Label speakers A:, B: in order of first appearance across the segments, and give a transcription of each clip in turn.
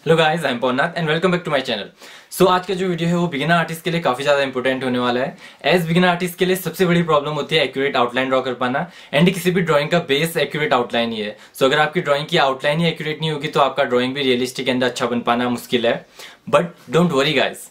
A: Hello guys, I am Paunath and welcome back to my channel. So आज का जो video है वो बिगिनर आर्टिस्ट के लिए काफी ज्यादा इंपॉर्टेंट होने वाला है। एज बिगिनर आर्टिस्ट के लिए सबसे बड़ी प्रॉब्लम होती है एक्यूरेट आउटलाइन ड्रॉ कर पाना, एंड किसी भी ड्राइंग का बेस एक्यूरेट आउटलाइन ही है। सो अगर आपकी ड्राइंग की आउटलाइन ही एक्यूरेट नहीं होगी तो आपका ड्राइंग भी रियलिस्टिक एंड अच्छा बन पाना मुश्किल है। बट डोंट वरी गाइस,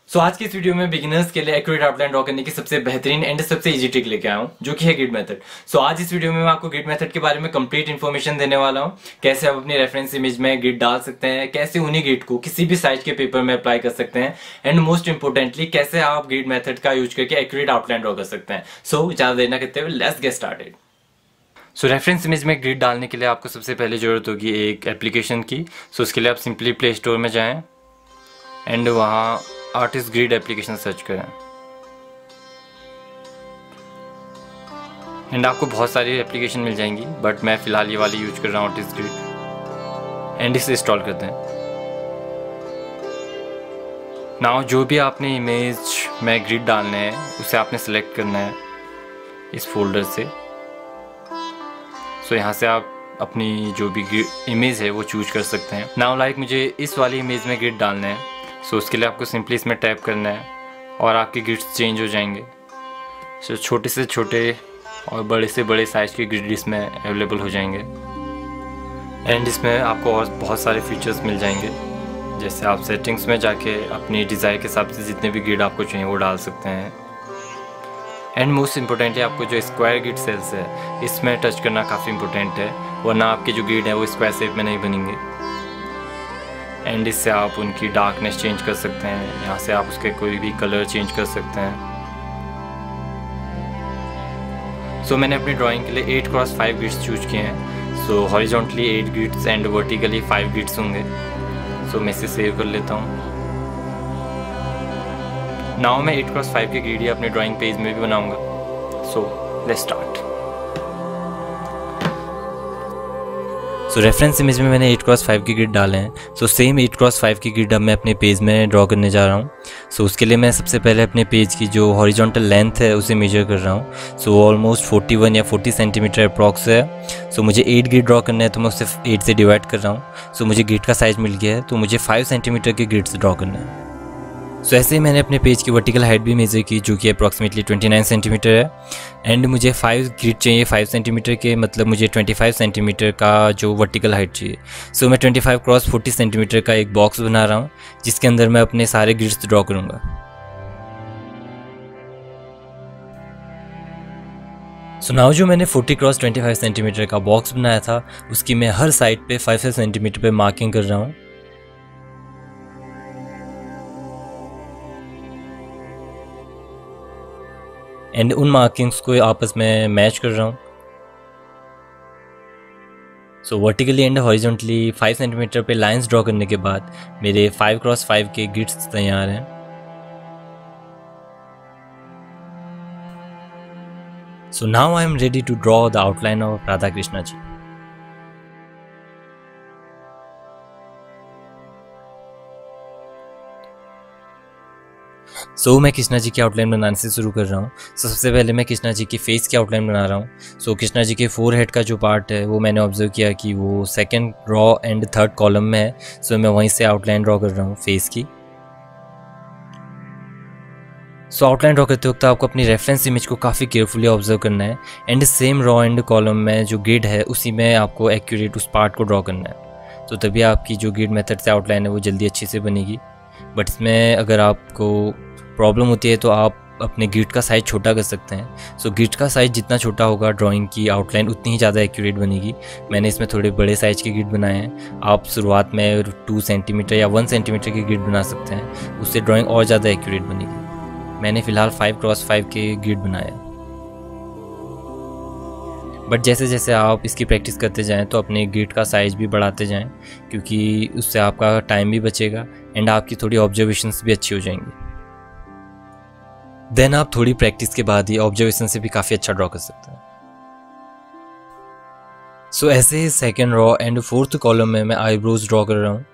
A: सो आज की इस वीडियो में बिगिनर्स के लिए एक्यूरेट आउटलाइन ड्रॉ करने की सबसे बेहतरीन एंड सबसे इजी ट्रिक लेके आया हूं, जो कि है ग्रिड मेथड। सो आज इस वीडियो में मैं आपको ग्रिड मेथड के बारे में कंप्लीट इन्फॉर्मेशन देने वाला हूं। कैसे आप अपनी रेफरेंस इमेज में ग्रिड डाल सकते हैं, कैसे उन्हीं ग्रिड को किसी भी साइज के पेपर में अप्लाई कर सकते हैं, एंड मोस्ट इंपोर्टेंटली कैसे आप ग्रिड मेथड का यूज करके एक्यूरेट आउटलाइन ड्रॉ कर सकते हैं। सो ज्यादा देर ना करते हुए let's get started. So reference image में ग्रिड डालने के लिए आपको सबसे पहले जरूरत होगी एक एप्लीकेशन की। सो उसके लिए आप सिंपली प्ले स्टोर में जाएं एंड वहाँ आर्टिस्ट ग्रिड एप्लीकेशन सर्च करें, एंड आपको बहुत सारी एप्लीकेशन मिल जाएंगी, बट मैं फिलहाल ये वाली यूज कर रहा हूँ आर्टिस्ट ग्रिड, एंड इसे इंस्टॉल करते हैं। नाउ जो भी आपने इमेज में ग्रिड डालने हैं उसे आपने सेलेक्ट करना है इस फोल्डर से। सो यहाँ से आप अपनी जो भी इमेज है वो चूज कर सकते हैं। नाउ लाइक मुझे इस वाली इमेज में ग्रिड डालने हैं, सो उसके लिए आपको सिंपली इसमें टैप करना है और आपके ग्रिड्स चेंज हो जाएंगे। सो छोटे से छोटे और बड़े से बड़े साइज के ग्रिड इसमें अवेलेबल हो जाएंगे, एंड इसमें आपको और बहुत सारे फीचर्स मिल जाएंगे। जैसे आप सेटिंग्स में जाके अपनी डिज़ाइन के हिसाब से जितने भी ग्रिड आपको चाहिए वो डाल सकते हैं, एंड मोस्ट इम्पोर्टेंटली आपको जो स्क्वायर ग्रिड सेल्स है इसमें टच करना काफ़ी इंपॉर्टेंट है, वरना आपके जो ग्रिड है वो स्क्वायर शेप में नहीं बनेंगे। एंड इससे आप उनकी डार्कनेस चेंज कर सकते हैं, यहाँ से आप उसके कोई भी कलर चेंज कर सकते हैं। सो मैंने अपनी ड्राइंग के लिए 8x5 ग्रिड्स चूज किए हैं। So horizontally 8 grids and vertically 5 grids होंगे। सो मैं इसे सेव कर लेता हूँ। नाउ मैं 8x5 के ग्रिड ही अपने ड्राइंग पेज में भी बनाऊंगा। So let's start. So reference image में मैंने 8x5 की ग्रिड डाले हैं। सो सेम 8x5 की ग्रिड अब मैं अपने पेज में ड्रॉ करने जा रहा हूँ। सो उसके लिए मैं सबसे पहले अपने पेज की जो हॉरिजॉन्टल लेंथ है उसे मेजर कर रहा हूँ। सो ऑलमोस्ट 41 या 40 सेंटीमीटर अप्रॉक्स है। सो मुझे 8 ग्रिड ड्रॉ करना है तो मैं उसे 8 से डिवाइड कर रहा हूँ। सो मुझे ग्रिड का साइज़ मिल गया है, तो मुझे 5 सेंटीमीटर के ग्रिड्स ड्रॉ करना है। सो ऐसे ही मैंने अपने पेज की वर्टिकल हाइट भी मेजर की, जो कि अप्रॉक्सीमेटली 29 सेंटीमीटर है, एंड मुझे 5 ग्रिड चाहिए 5 सेंटीमीटर के, मतलब मुझे 25 सेंटीमीटर का जो वर्टिकल हाइट चाहिए। सो मैं 25x40 सेंटीमीटर का एक बॉक्स बना रहा हूँ जिसके अंदर मैं अपने सारे ग्रिड्स ड्रॉ करूँगा। सो नाउ जो मैंने 40x25 सेंटीमीटर का बॉक्स बनाया था उसकी मैं हर साइड पे 5 सेंटीमीटर पे मार्किंग कर रहा हूँ, एंड उन मार्किंग्स को आपस में मैच कर रहा हूँ। So vertically and horizontally 5 centimetre पे लाइंस ड्रॉ करने के बाद मेरे 5x5 के ग्रिड्स तैयार हैं। So now I am ready to draw the outline of Radha Krishna ji. So मैं कृष्णा जी की आउटलाइन बनाने से शुरू कर रहा हूँ। सबसे पहले मैं कृष्णा जी की फेस की आउटलाइन बना रहा हूँ। सो कृष्णा जी के फोरहेड का जो पार्ट है वो मैंने ऑब्जर्व किया कि वो second raw and third column में है। सो मैं वहीं से आउटलाइन ड्रॉ कर रहा हूँ फेस की। सो आउटलाइन ड्रॉ करते वक्त आपको अपनी रेफरेंस इमेज को काफ़ी केयरफुली ऑब्जर्व करना है, and same raw and column में जो ग्रिड है उसी में आपको एक्यूरेट उस पार्ट को ड्रॉ करना है। तो तभी आपकी जो ग्रिड मेथड से आउटलाइन है वो जल्दी अच्छे से बनेगी। बट इसमें अगर आपको प्रॉब्लम होती है तो आप अपने ग्रिड का साइज़ छोटा कर सकते हैं। सो ग्रिड का साइज़ जितना छोटा होगा ड्राइंग की आउटलाइन उतनी ही ज़्यादा एक्यूरेट बनेगी। मैंने इसमें थोड़े बड़े साइज़ के ग्रिड बनाए हैं। आप शुरुआत में 2 सेंटीमीटर या 1 सेंटीमीटर के ग्रिड बना सकते हैं, उससे ड्राइंग और ज़्यादा एक्यूरेट बनेगी। मैंने फ़िलहाल 5x5 के ग्रिड बनाए, बट जैसे जैसे आप इसकी प्रैक्टिस करते जाएं तो अपने ग्रिड का साइज़ भी बढ़ाते जाएं, क्योंकि उससे आपका टाइम भी बचेगा एंड आपकी थोड़ी ऑब्जर्वेशंस भी अच्छी हो जाएंगी। देन आप थोड़ी प्रैक्टिस के बाद ही ऑब्जर्वेशन से भी काफ़ी अच्छा ड्रॉ कर सकते हैं। सो ऐसे ही second row and fourth column में मैं आईब्रोज ड्रॉ कर रहा हूँ।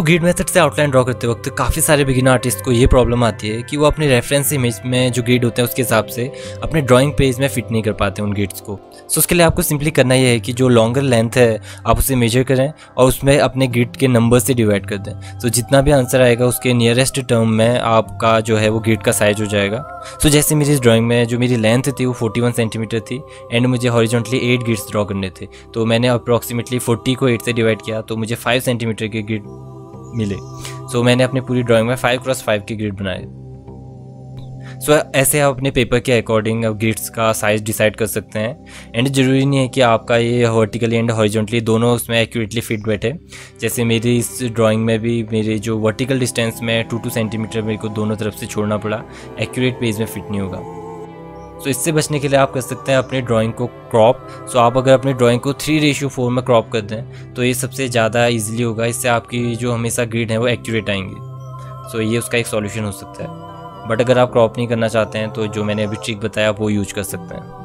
A: ग्रिड मेथड से आउटलाइन ड्रॉ करते वक्त काफ़ी सारे बिगिनर आर्टिस्ट को ये प्रॉब्लम आती है कि वो अपने रेफरेंस इमेज में जो ग्रिड होते हैं उसके हिसाब से अपने ड्राइंग पेज में फिट नहीं कर पाते उन ग्रिड्स को। उसके लिए आपको सिंपली करना ये है कि जो लॉन्गर लेंथ है आप उसे मेजर करें और उसमें अपने ग्रिड के नंबर से डिवाइड कर दें। जितना भी आंसर आएगा उसके नियरेस्ट टर्म में आपका जो है वो ग्रिड का साइज हो जाएगा। जैसे मेरी इस ड्राइंग में जो मेरी लेंथ थी वो 41 सेंटीमीटर थी एंड मुझे हॉरिजॉन्टली 8 ग्रिड्स ड्रॉ करने थे। तो मैंने अप्रॉक्सीमेटली 40 को 8 से डिवाइड किया तो मुझे 5 सेंटीमीटर के ग्रिड मिले। मैंने अपनी पूरी ड्राइंग में 5x5 के ग्रिड बनाए। ऐसे आप अपने पेपर के अकॉर्डिंग ग्रिड्स का साइज डिसाइड कर सकते हैं एंड ज़रूरी नहीं है कि आपका ये वर्टिकली एंड हॉरिजॉन्टली दोनों उसमें एक्यूरेटली फिट बैठे। जैसे मेरी इस ड्राइंग में भी मेरे जो वर्टिकल डिस्टेंस में 2 सेंटीमीटर मेरे को दोनों तरफ से छोड़ना पड़ा, एक्यूरेट पेज में फिट नहीं होगा। इससे बचने के लिए आप कर सकते हैं अपने ड्राइंग को क्रॉप। आप अगर अपनी ड्राइंग को 3:4 में क्रॉप कर दें तो ये सबसे ज़्यादा इजीली होगा। इससे आपकी जो हमेशा ग्रिड है वो एक्यूरेट आएंगे। ये उसका एक सॉल्यूशन हो सकता है। बट अगर आप क्रॉप नहीं करना चाहते हैं तो जो मैंने अभी ट्रिक बताया वो यूज कर सकते हैं।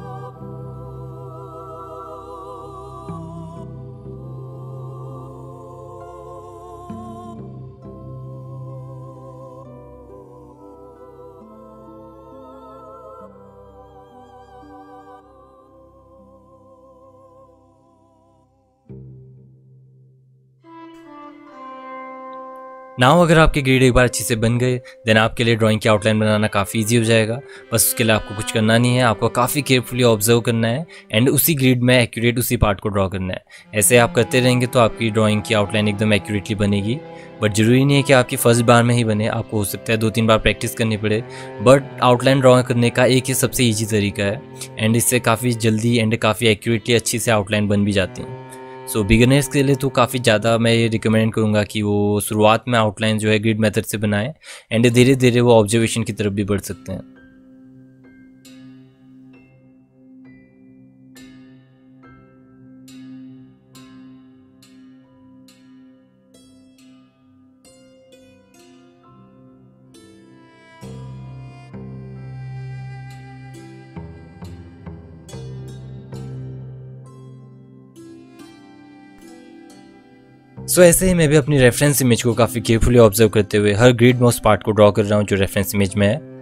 A: नाउ अगर आपके ग्रिड एक बार अच्छे से बन गए देन आपके लिए ड्राइंग की आउटलाइन बनाना काफ़ी इजी हो जाएगा। बस उसके लिए आपको कुछ करना नहीं है, आपको काफ़ी केयरफुली ऑब्जर्व करना है एंड उसी ग्रिड में एक्यूरेट उसी पार्ट को ड्रॉ करना है। ऐसे आप करते रहेंगे तो आपकी ड्राइंग की आउटलाइन एकदम एक्यूरेटली बनेगी। बट ज़रूरी नहीं है कि आपकी फर्स्ट बार में ही बने, आपको हो सकता है 2-3 बार प्रैक्टिस करनी पड़े। बट आउटलाइन ड्रॉ करने का एक ही सबसे ईजी तरीका है एंड इससे काफ़ी जल्दी एंड काफ़ी एक्यूरेटली अच्छी से आउटलाइन बन भी जाती हैं। बिगिनर्स के लिए तो काफ़ी ज़्यादा मैं ये रिकमेंड करूँगा कि वो शुरुआत में आउटलाइन जो है ग्रिड मेथड से बनाएं एंड धीरे धीरे वो ऑब्जर्वेशन की तरफ भी बढ़ सकते हैं। ऐसे ही मैं भी अपनी रेफरेंस इमेज को काफ़ी केयरफुली ऑब्जर्व करते हुए हर ग्रिड में उस पार्ट को ड्रॉ कर रहा हूँ जो रेफरेंस इमेज में है।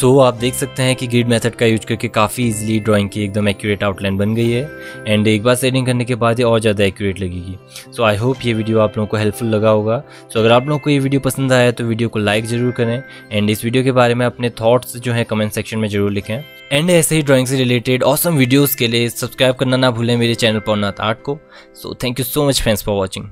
A: सो आप देख सकते हैं कि ग्रिड मेथड का यूज करके काफ़ी इजीली ड्राइंग की एकदम एक्यूरेट आउटलाइन बन गई है एंड एक बार सेटिंग करने के बाद ये और ज़्यादा एक्यूरेट लगेगी। सो आई होप ये वीडियो आप लोगों को हेल्पफुल लगा होगा। सो अगर आप लोगों को ये वीडियो पसंद आया तो वीडियो को लाइक ज़रूर करें एंड इस वीडियो के बारे में अपने थॉट्स जो हैं कमेंट सेक्शन में ज़रूर लिखें एंड ऐसे ही ड्राइंग से रिलेटेड ऑसम वीडियोज़ के लिए सब्सक्राइब करना ना भूलें मेरे चैनल पौर्णनाथ आर्ट को। So thank you so much friends for watching.